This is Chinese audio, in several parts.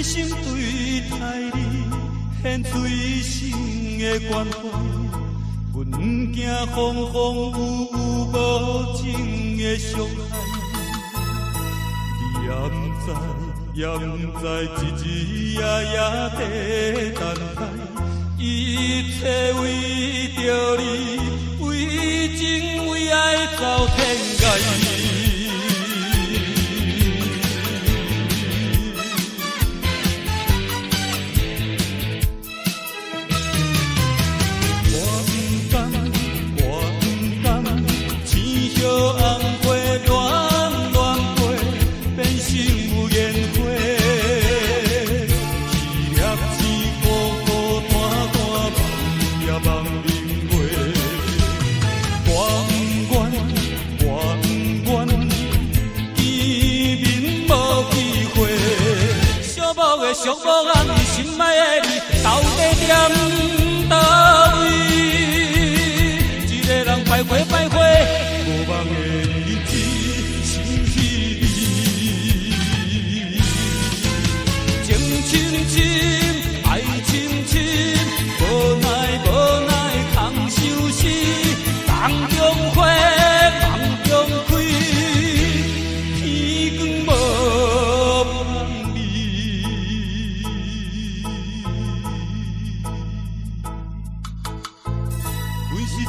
心对待你，献最深的关怀。阮惊风风雨雨无情的伤害，你也不知，日日夜夜在等待，一切为着你，为情为爱走天涯。寂寞暗暝心爱的你，到底踮倒位？一个人徘徊徘徊，无望的日子，想起你。情深深，爱深深，无奈无奈，空相思，梦中花，梦中开，天光无望你。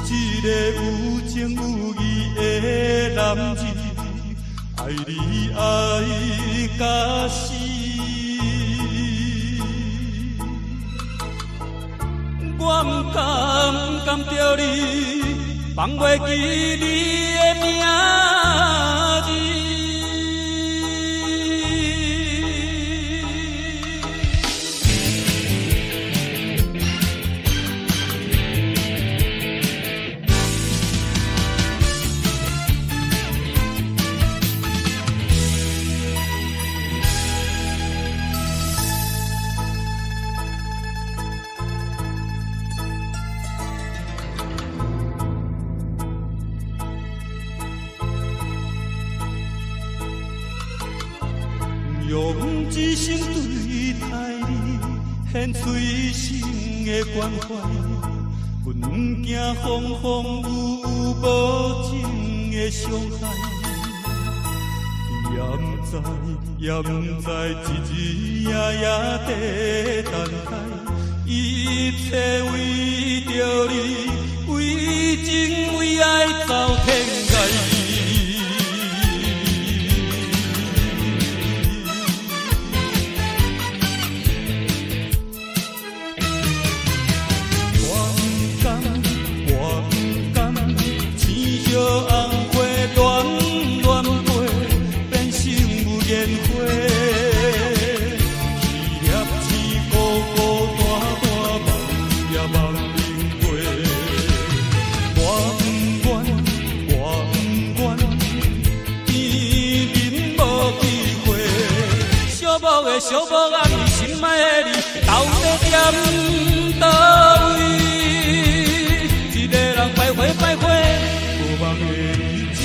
一个有情有义的男儿，爱你爱到死。我不甘着你，放袂记你的名字。用一生对待你，献最深的关怀。阮惊风风雨雨无情的伤害。你也不知，日日夜夜在等待，一切为着你，为情为爱走天涯。寂寞暗暝心爱的你，到底踮倒位？一个人徘徊徘徊，无望的日子，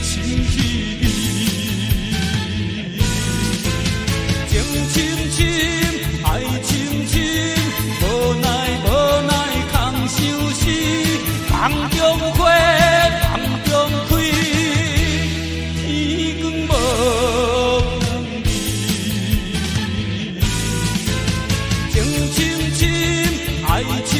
想起你。情深深，爱深深，无奈无奈，空相思，梦中花，梦中开，天光无。爱情。